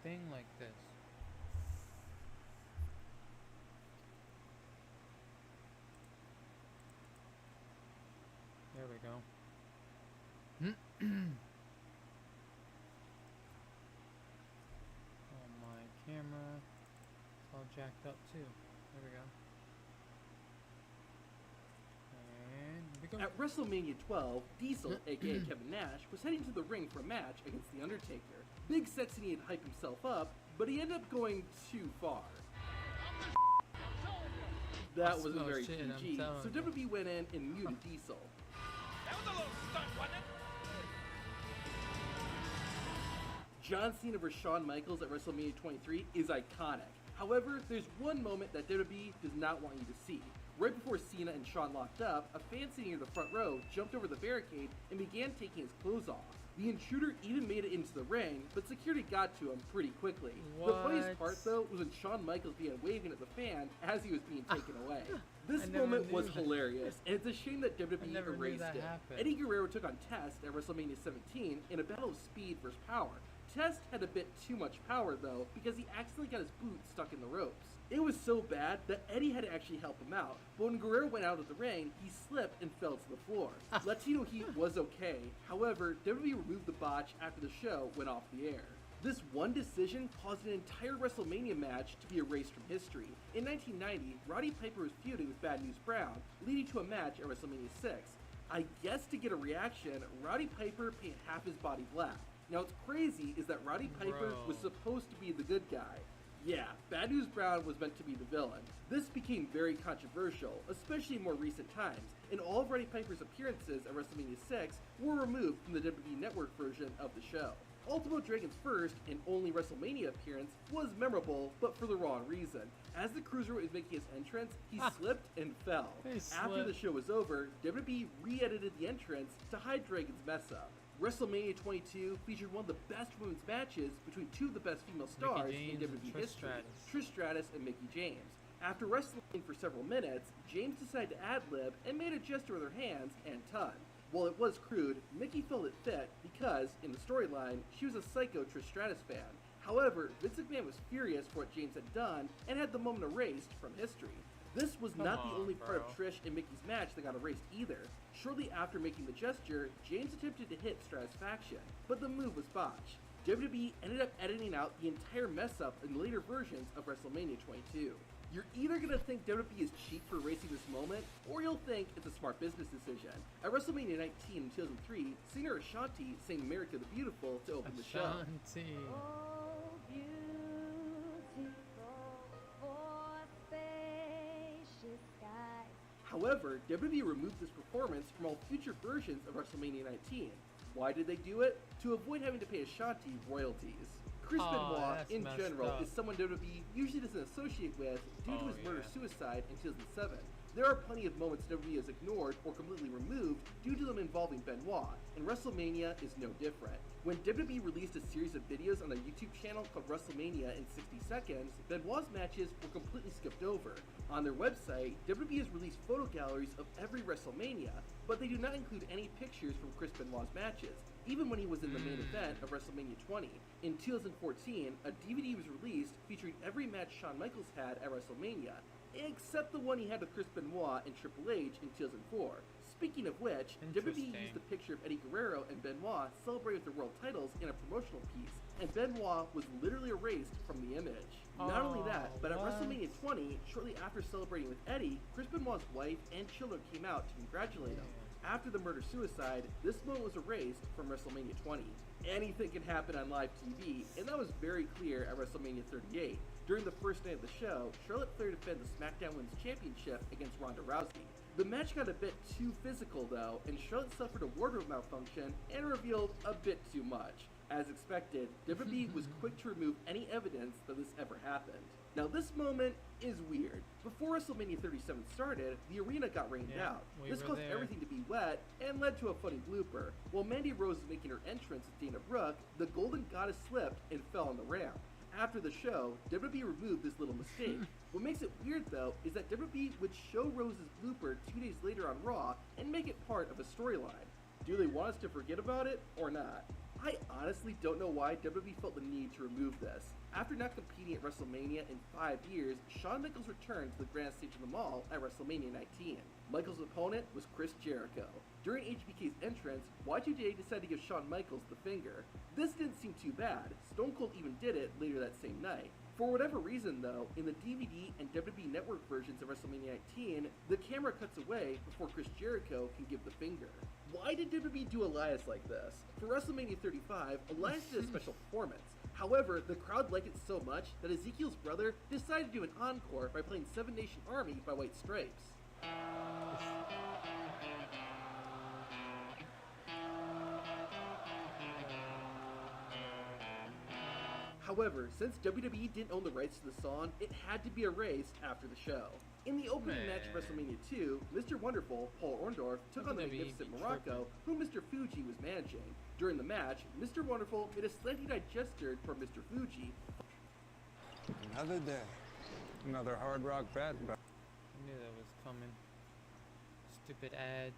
thing like this. There we go. Oh, my camera. It's all jacked up too. There we go. And here we go. At WrestleMania 12, Diesel, aka Kevin Nash, was heading to the ring for a match against The Undertaker. Big sets needed to hype himself up, but he ended up going too far. That wasn't very PG, so WWE went in and muted Diesel. That was a little stunt, wasn't it? John Cena vs. Shawn Michaels at WrestleMania 23 is iconic. However, there's one moment that WWE does not want you to see. Right before Cena and Shawn locked up, a fan sitting near the front row jumped over the barricade and began taking his clothes off. The intruder even made it into the ring, but security got to him pretty quickly. What? The funniest part, though, was when Shawn Michaels began waving at the fan as he was being taken away. This moment was hilarious, and it's a shame that WWE erased it. Happened. Eddie Guerrero took on Test at WrestleMania 17 in a battle of speed versus power. Test had a bit too much power, though, because he accidentally got his boot stuck in the ropes. It was so bad that Eddie had to actually help him out, but when Guerrero went out of the ring, he slipped and fell to the floor. Latino Heat was okay, however, WWE removed the botch after the show went off the air. This one decision caused an entire WrestleMania match to be erased from history. In 1990, Roddy Piper was feuding with Bad News Brown, leading to a match at WrestleMania 6. I guess to get a reaction, Roddy Piper painted half his body black. Now what's crazy is that Roddy Piper was supposed to be the good guy. Yeah, Bad News Brown was meant to be the villain. This became very controversial, especially in more recent times, and all of Roddy Piper's appearances at WrestleMania 6 were removed from the WWE Network version of the show. Ultimo Dragon's first and only WrestleMania appearance was memorable, but for the wrong reason. As the Cruiserweight was making his entrance, he slipped and fell. After the show was over, WWE re-edited the entrance to hide Dragon's mess up. WrestleMania 22 featured one of the best women's matches between two of the best female stars in WWE history, Trish Stratus and Mickie James. After wrestling for several minutes, James decided to ad-lib and made a gesture with her hands and tongue. While it was crude, Mickie felt it fit because, in the storyline, she was a psycho Trish Stratus fan. However, Vince McMahon was furious for what James had done and had the moment erased from history. This was not the only part of Trish and Mickey's match that got erased either. Shortly after making the gesture, James attempted to hit Stratusfaction, but the move was botched. WWE ended up editing out the entire mess up in later versions of WrestleMania 22. You're either going to think WWE is cheap for erasing this moment, or you'll think it's a smart business decision. At WrestleMania 19 in 2003, singer Ashanti sang America the Beautiful to open the show. Oh, beautiful for spacious skies. However, WWE removed this performance from all future versions of WrestleMania 19. Why did they do it? To avoid having to pay Ashanti royalties. Chris Benoit, in general, is someone WWE usually doesn't associate with due to his murder-suicide in 2007. There are plenty of moments WWE has ignored or completely removed due to them involving Benoit, and WrestleMania is no different. When WWE released a series of videos on their YouTube channel called WrestleMania in 60 Seconds, Benoit's matches were completely skipped over. On their website, WWE has released photo galleries of every WrestleMania, but they do not include any pictures from Chris Benoit's matches, even when he was in the main event of WrestleMania 20. In 2014, a DVD was released featuring every match Shawn Michaels had at WrestleMania, except the one he had with Chris Benoit and Triple H in 2004. Speaking of which, WWE used a picture of Eddie Guerrero and Benoit celebrating their world titles in a promotional piece, and Benoit was literally erased from the image. Not only that, but at WrestleMania 20, shortly after celebrating with Eddie, Chris Benoit's wife and children came out to congratulate him. After the murder-suicide, this moment was erased from WrestleMania 20. Anything can happen on live TV, and that was very clear at WrestleMania 38. During the first night of the show, Charlotte Flair defended the SmackDown Women's Championship against Ronda Rousey. The match got a bit too physical though, and Charlotte suffered a wardrobe malfunction and revealed a bit too much. As expected, WWE was quick to remove any evidence that this ever happened. Now this moment is weird. Before WrestleMania 37 started, the arena got rained out. This caused everything to be wet and led to a funny blooper. While Mandy Rose was making her entrance with Dana Brooke, the Golden Goddess slipped and fell on the ramp. After the show, WWE removed this little mistake. What makes it weird though is that WWE would show Rose's blooper 2 days later on Raw and make it part of a storyline. Do they want us to forget about it or not? I honestly don't know why WWE felt the need to remove this. After not competing at WrestleMania in 5 years, Shawn Michaels returned to the grand stage of the Mall at WrestleMania 19. Michaels' opponent was Chris Jericho. During HBK's entrance, Y2J decided to give Shawn Michaels the finger. This didn't seem too bad. Stone Cold even did it later that same night. For whatever reason though, in the DVD and WWE Network versions of WrestleMania 19, the camera cuts away before Chris Jericho can give the finger. Why did WWE do Elias like this? For WrestleMania 35, Elias did a special performance. However, the crowd liked it so much that Ezekiel's brother decided to do an encore by playing Seven Nation Army by White Stripes. However, since WWE didn't own the rights to the song, it had to be erased after the show. In the opening match of WrestleMania 2, Mr. Wonderful, Paul Orndorff, took on the Magnificent Morocco, whom Mr. Fuji was managing. During the match, Mr. Wonderful made a slanty-eyed gesture toward Mr. Fuji. Another day, another Hard Rock bet. I knew that was coming. Stupid ads.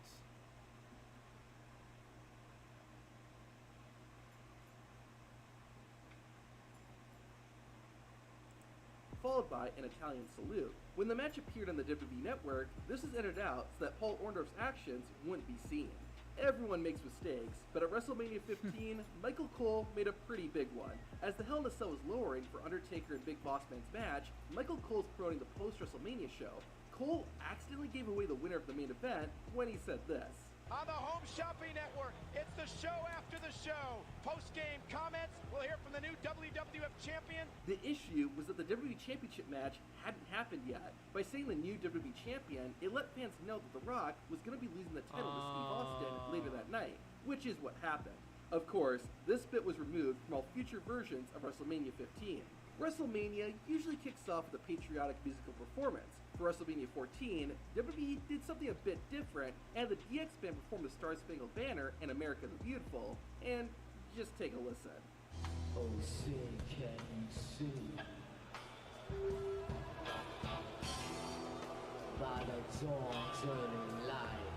Followed by an Italian salute. When the match appeared on the WWE Network, this was edited out so that Paul Orndorff's actions wouldn't be seen. Everyone makes mistakes, but at WrestleMania 15, Michael Cole made a pretty big one. As the Hell in a Cell was lowering for Undertaker and Big Boss Man's match, Michael Cole's promoting the post-WrestleMania show. Cole accidentally gave away the winner of the main event when he said this. On the Home Shopping Network, it's the show after the show. Post-game comments, we'll hear from the new WWF champion. The issue was that the WWE Championship match hadn't happened yet. By saying the new WWE champion, it let fans know that The Rock was going to be losing the title to Steve Austin later that night, which is what happened. Of course, this bit was removed from all future versions of WrestleMania 15. WrestleMania usually kicks off with a patriotic musical performance. For WrestleMania 14, WWE did something a bit different, and the DX Band performed the Star Spangled Banner and America the Beautiful, and just take a listen. Oh, say, can you see? By the dawn turning light.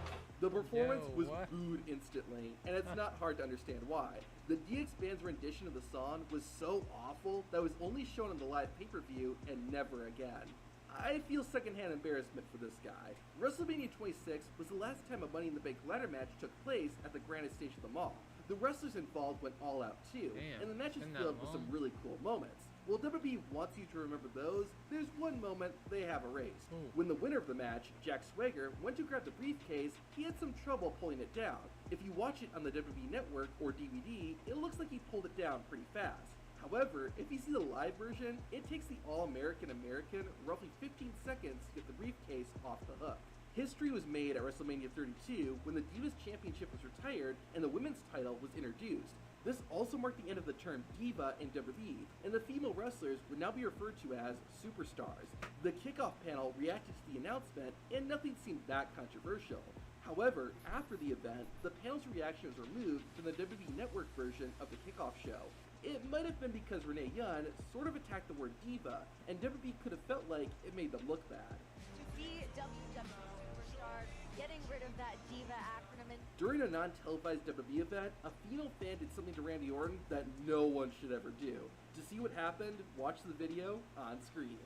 The performance was what? booed instantly, and it's not hard to understand why. The DX Band's rendition of the song was so awful that it was only shown on the live pay-per-view and never again. I feel secondhand embarrassment for this guy. WrestleMania 26 was the last time a Money in the Bank ladder match took place at the grandest stage of them all. The wrestlers involved went all out too, and the match is filled with some really cool moments. While WWE wants you to remember those, there's one moment they have erased. When the winner of the match, Jack Swagger, went to grab the briefcase, he had some trouble pulling it down. If you watch it on the WWE Network or DVD, it looks like he pulled it down pretty fast. However, if you see the live version, it takes the All-American American roughly 15 seconds to get the briefcase off the hook. History was made at WrestleMania 32 when the Divas Championship was retired and the women's title was introduced. This also marked the end of the term diva in WWE, and the female wrestlers would now be referred to as superstars. The kickoff panel reacted to the announcement, and nothing seemed that controversial. However, after the event, the panel's reaction was removed from the WWE Network version of the kickoff show. It might have been because Renee Young sort of attacked the word diva, and WWE could have felt like it made them look bad. To see WWE superstars getting rid of that diva acronym. During a non-televised WWE event, a female fan did something to Randy Orton that no one should ever do. To see what happened, watch the video on screen.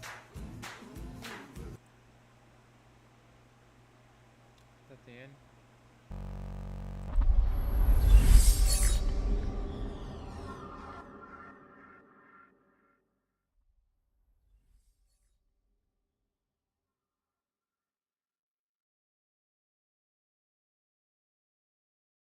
Is that the end?